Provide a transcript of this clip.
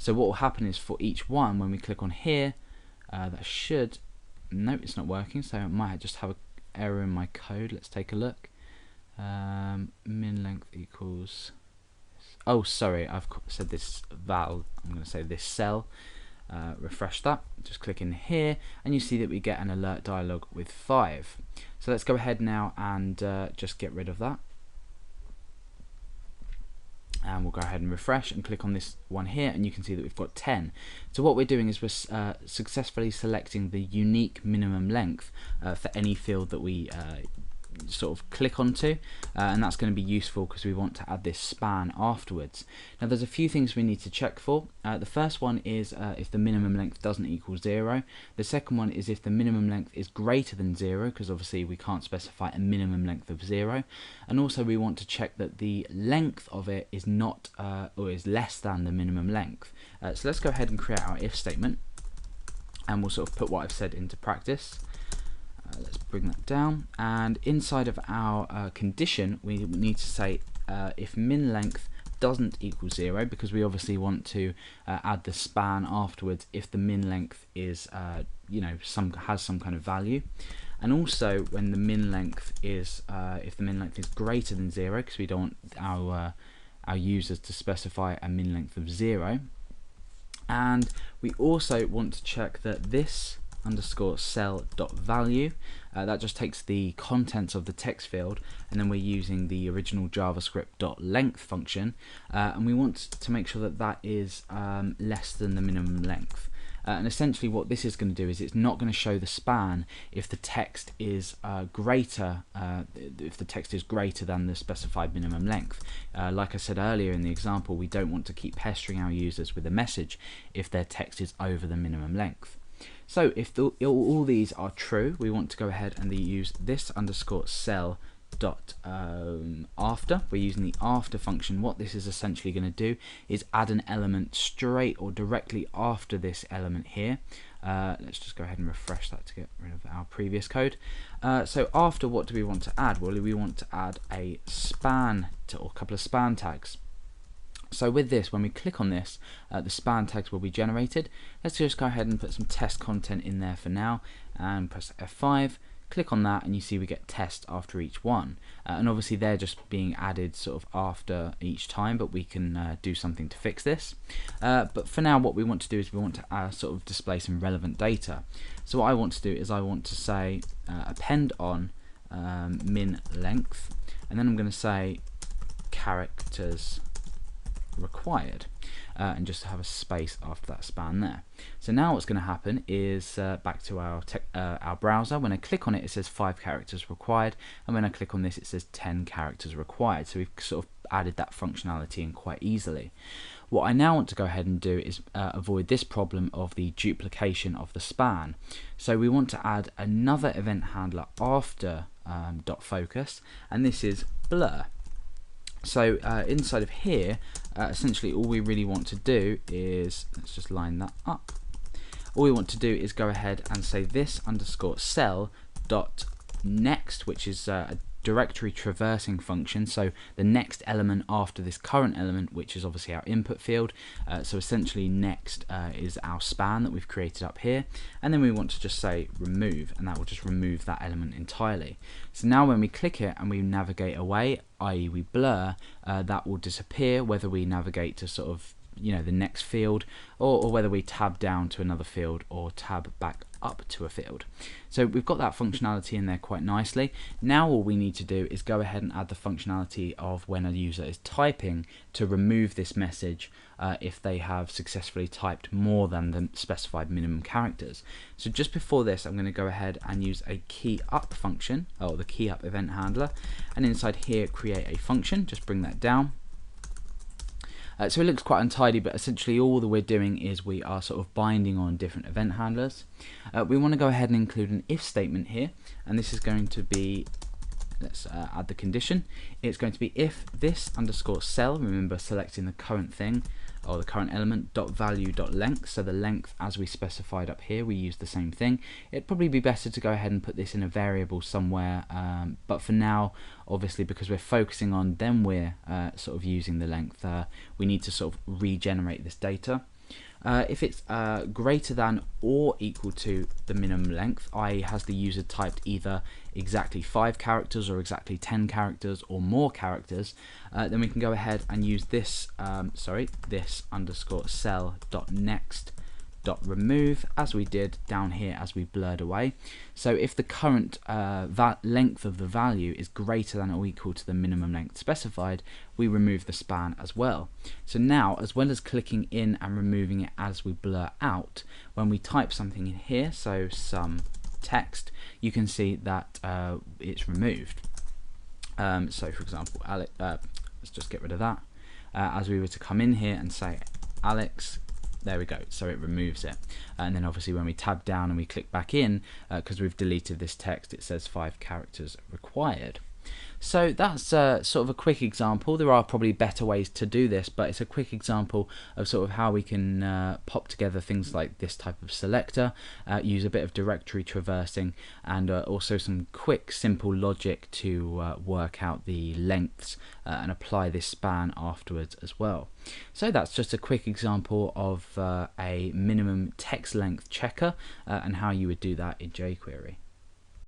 So what will happen is for each one, when we click on here, that should, no, it's not working, so I might just have an error in my code. Let's take a look. Min length equals, oh sorry, I've said this val, I'm going to say this cell. Refresh that, just click in here, and you see that we get an alert dialog with 5. So let's go ahead now and just get rid of that, and we'll go ahead and refresh and click on this one here, and you can see that we've got 10. So what we're doing is we're successfully selecting the unique minimum length for any field that we sort of click onto, and that's going to be useful because we want to add this span afterwards. Now there's a few things we need to check for. The first one is if the minimum length doesn't equal 0. The second one is if the minimum length is greater than 0, because obviously we can't specify a minimum length of 0. And also we want to check that the length of it is not or is less than the minimum length. So let's go ahead and create our if statement, and we'll sort of put what I've said into practice. Let's bring that down, and inside of our condition we need to say if min length doesn't equal 0, because we obviously want to add the span afterwards if the min length is you know, has some kind of value. And also when the min length is if the min length is greater than 0, because we don't want our users to specify a min length of 0. And we also want to check that this underscore cell dot value, that just takes the contents of the text field, and then we're using the original JavaScript dot length function, and we want to make sure that that is less than the minimum length. And essentially what this is going to do is it's not going to show the span if the text is greater than the specified minimum length. Like I said earlier in the example, we don't want to keep pestering our users with a message if their text is over the minimum length. So if all these are true, we want to go ahead and use this underscore cell dot after. We're using the after function. What this is essentially going to do is add an element straight or directly after this element here. Let's just go ahead and refresh that to get rid of our previous code. So after, what do we want to add? Well, we want to add a span or a couple of span tags. So with this, when we click on this, the span tags will be generated. Let's just go ahead and put some test content in there for now, and press F5. Click on that, and you see we get test after each one. And obviously they're just being added sort of after each time, but we can do something to fix this. But for now, what we want to do is we want to sort of display some relevant data. So what I want to do is I want to say append on min length, and then I'm going to say characters required, and just have a space after that span there. So now what's going to happen is back to our browser. When I click on it, it says 5 characters required, and when I click on this, it says 10 characters required. So we've sort of added that functionality in quite easily. What I now want to go ahead and do is avoid this problem of the duplication of the span. So we want to add another event handler after .focus, and this is blur. So inside of here, essentially all we really want to do is, let's just line that up. All we want to do is go ahead and say this underscore cell dot next, which is a directory traversing function, so the next element after this current element, which is obviously our input field. So essentially next is our span that we've created up here, and then we want to just say remove, and that will just remove that element entirely. So now when we click it and we navigate away, i.e. we blur, that will disappear, whether we navigate to sort of, you know, the next field, or whether we tab down to another field or tab back up to a field. So we've got that functionality in there quite nicely. Now all we need to do is go ahead and add the functionality of when a user is typing to remove this message if they have successfully typed more than the specified minimum characters. So just before this, I'm going to go ahead and use a key up function, or the key up event handler, and inside here create a function. Just bring that down. So it looks quite untidy, but essentially all that we're doing is we are sort of binding on different event handlers. We want to go ahead and include an if statement here, and this is going to be, let's add the condition. It's going to be if this underscore cell, remember selecting the current thing, or the current element, dot value dot length, so the length as we specified up here, we use the same thing. It'd probably be better to go ahead and put this in a variable somewhere, but for now, obviously because we're focusing on then we're sort of using the length, we need to sort of regenerate this data. If it's greater than or equal to the minimum length, i.e. has the user typed either exactly 5 characters or exactly 10 characters or more characters, then we can go ahead and use this this underscore cell dot next dot remove, as we did down here as we blurred away. So if the current length of the value is greater than or equal to the minimum length specified, we remove the span as well. So now, as well as clicking in and removing it as we blur out, when we type something in here, so some text, you can see that it's removed. So for example, Alex, let's just get rid of that. As we were to come in here and say Alex, there we go, so it removes it. And then obviously when we tab down and we click back in, because we've deleted this text, it says 5 characters required. So that's sort of a quick example. There are probably better ways to do this, but it's a quick example of sort of how we can pop together things like this type of selector, use a bit of directory traversing, and also some quick simple logic to work out the lengths and apply this span afterwards as well. So that's just a quick example of a minimum text length checker and how you would do that in jQuery.